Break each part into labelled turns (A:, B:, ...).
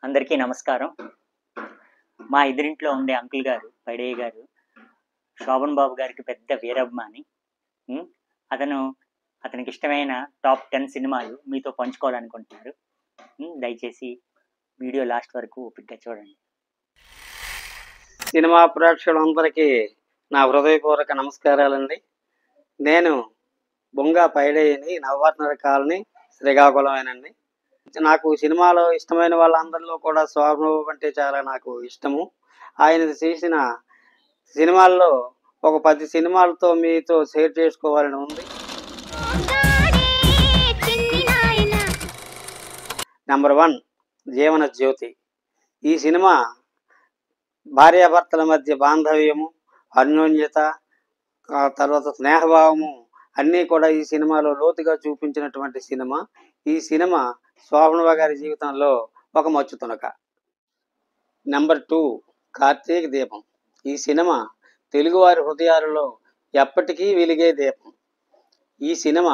A: అందరికీ నమస్కారం. మా ఎదురింట్లో ఉండే అంకుల్ గారు, పైడయ్య గారు, శోభన్ బాబు గారికి పెద్ద వీరాభిమాని. అతనికి ఇష్టమైన టాప్ 10 సినిమాలు మీతో పంచుకోవాలనుకుంటున్నారు. దయచేసి వీడియో లాస్ట్ వరకు ఓపికగా చూడండి.
B: సినిమా ప్రేక్షకులందరికీ నా హృదయపూర్వక నమస్కారాలండి. నేను బొంగా పైడయ్యని, నవరత్న కాలనీ, శ్రీకాకుళమేనండి. నాకు సినిమాలో ఇష్టమైన వాళ్ళందరిలో కూడా శోభన్ బాబు అంటే చాలా నాకు ఇష్టము. ఆయన చేసిన సినిమాల్లో ఒక 10 సినిమాలతో మీతో షేర్ చేసుకోవాలని ఉంది. నెంబర్ 1 జీవన జ్యోతి. ఈ సినిమా భార్యాభర్తల మధ్య బాంధవ్యము, అన్యోన్యత, తర్వాత స్నేహభావము అన్నీ కూడా ఈ సినిమాలో లోతుగా చూపించినటువంటి సినిమా. ఈ సినిమా శోభన్ బాబు గారి జీవితంలో ఒక మచ్చు తునక. నెంబర్ 2 కార్తీక దీపం. ఈ సినిమా తెలుగువారి హృదయాలలో ఎప్పటికీ వెలిగే దీపం. ఈ సినిమా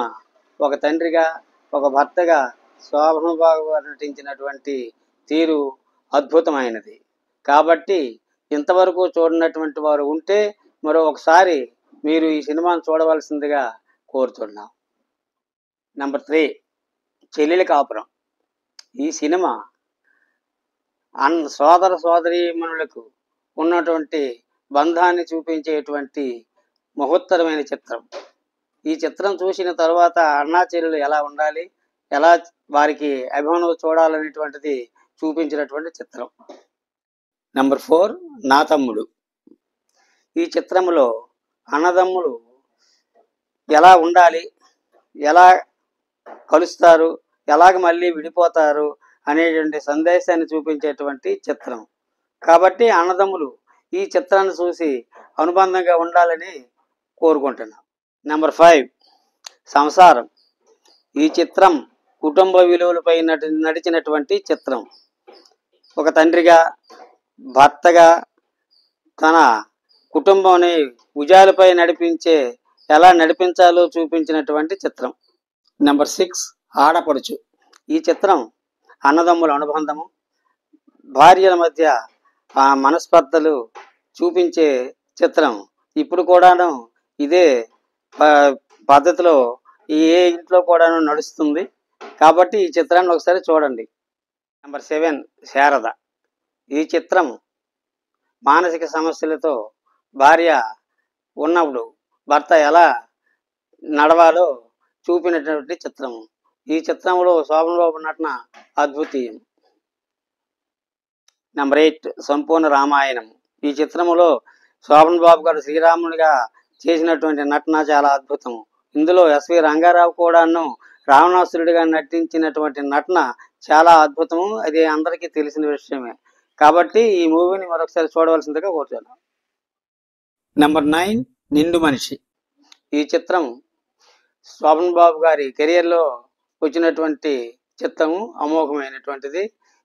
B: ఒక తండ్రిగా, ఒక భర్తగా శోభన్ బాబు గారు నటించినటువంటి తీరు అద్భుతమైనది. కాబట్టి ఇంతవరకు చూడనటువంటి వారు ఉంటే మరో ఒకసారి మీరు ఈ సినిమాను చూడవలసిందిగా కోరుతున్నాం. నెంబర్ 3 చెల్లెలి కాపురం. ఈ సినిమా సోదర సోదరీమణులకు ఉన్నటువంటి బంధాన్ని చూపించేటువంటి మహోత్తరమైన చిత్రం. ఈ చిత్రం చూసిన తర్వాత అన్నా చెల్లెలు ఎలా ఉండాలి, ఎలా వారికి అభిమానులు చూడాలనేటువంటిది చూపించినటువంటి చిత్రం. నెంబర్ 4 నా తమ్ముడు. ఈ చిత్రంలో అన్నదమ్ములు ఎలా ఉండాలి, ఎలా కలుస్తారు, ఎలాగ మళ్ళీ విడిపోతారు అనేటువంటి సందేశాన్ని చూపించేటువంటి చిత్రం. కాబట్టి అన్నదమ్ములు ఈ చిత్రాన్ని చూసి అనుబంధంగా ఉండాలని కోరుకుంటున్నాం. నెంబర్ 5 సంసారం. ఈ చిత్రం కుటుంబ విలువలపై నడిచినటువంటి చిత్రం. ఒక తండ్రిగా, భర్తగా తన కుటుంబాన్ని భుజాలపై ఎలా నడిపించాలో చూపించినటువంటి చిత్రం. నెంబర్ 6 ఆడపడుచు. ఈ చిత్రం అన్నదమ్ముల అనుబంధము, భార్యల మధ్య మనస్పర్ధలు చూపించే చిత్రం. ఇప్పుడు కూడాను ఇదే పద్ధతిలో ఏ ఇంట్లో కూడాను నడుస్తుంది. కాబట్టి ఈ చిత్రాన్ని ఒకసారి చూడండి. నెంబర్ 7 శారద. ఈ చిత్రం మానసిక సమస్యలతో భార్య ఉన్నప్పుడు భర్త ఎలా నడవాలో చూపినటువంటి చిత్రము. ఈ చిత్రంలో శోభన్ బాబు నటన అద్భుతీయం. నెంబర్ 8 సంపూర్ణ రామాయణం. ఈ చిత్రంలో శోభన్ బాబు గారు శ్రీరామునిగా చేసినటువంటి నటన చాలా అద్భుతము. ఇందులో ఎస్వి రంగారావు కూడాను రావణాసురుడిగా నటించినటువంటి నటన చాలా అద్భుతము. అది అందరికీ తెలిసిన విషయమే. కాబట్టి ఈ మూవీని మరొకసారి చూడవలసిందిగా కోరుతున్నాను. నెంబర్ 9 నిండు మనిషి. ఈ చిత్రం శోభన్ బాబు గారి కెరియర్లో వచ్చినటువంటి చిత్రము అమోఘమైనటువంటిది.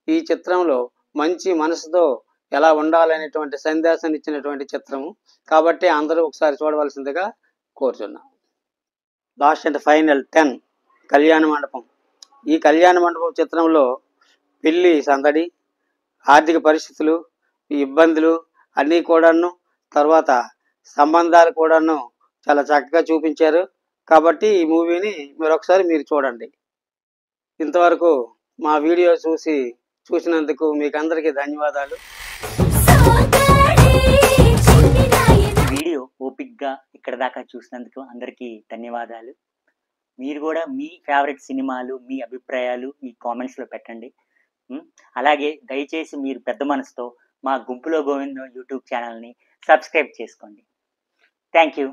B: ఈ చిత్రంలో మంచి మనసుతో ఎలా ఉండాలనేటువంటి సందేశాన్ని ఇచ్చినటువంటి చిత్రము. కాబట్టి అందరూ ఒకసారి చూడవలసిందిగా కోరుతున్నాం. లాస్ట్ అండ్ ఫైనల్ 10 కళ్యాణ మండపం. ఈ కళ్యాణ మండపం చిత్రంలో పెళ్లి సందడి, ఆర్థిక పరిస్థితులు, ఇబ్బందులు అన్నీ కూడాను, తర్వాత సంబంధాలు కూడాను చాలా చక్కగా చూపించారు. కాబట్టి ఈ మూవీని మీరు చూడండి. ఇంతవరకు మా వీడియో చూసినందుకు మీకు అందరికీ ధన్యవాదాలు.
A: వీడియో ఓపిక్గా ఇక్కడ దాకా చూసినందుకు అందరికీ ధన్యవాదాలు. మీరు కూడా మీ ఫేవరెట్ సినిమాలు, మీ అభిప్రాయాలు ఈ కామెంట్స్లో పెట్టండి. అలాగే దయచేసి మీరు పెద్ద మనసుతో మా గుంపులో గోవిందం యూట్యూబ్ ఛానల్ని సబ్స్క్రైబ్ చేసుకోండి. Thank you.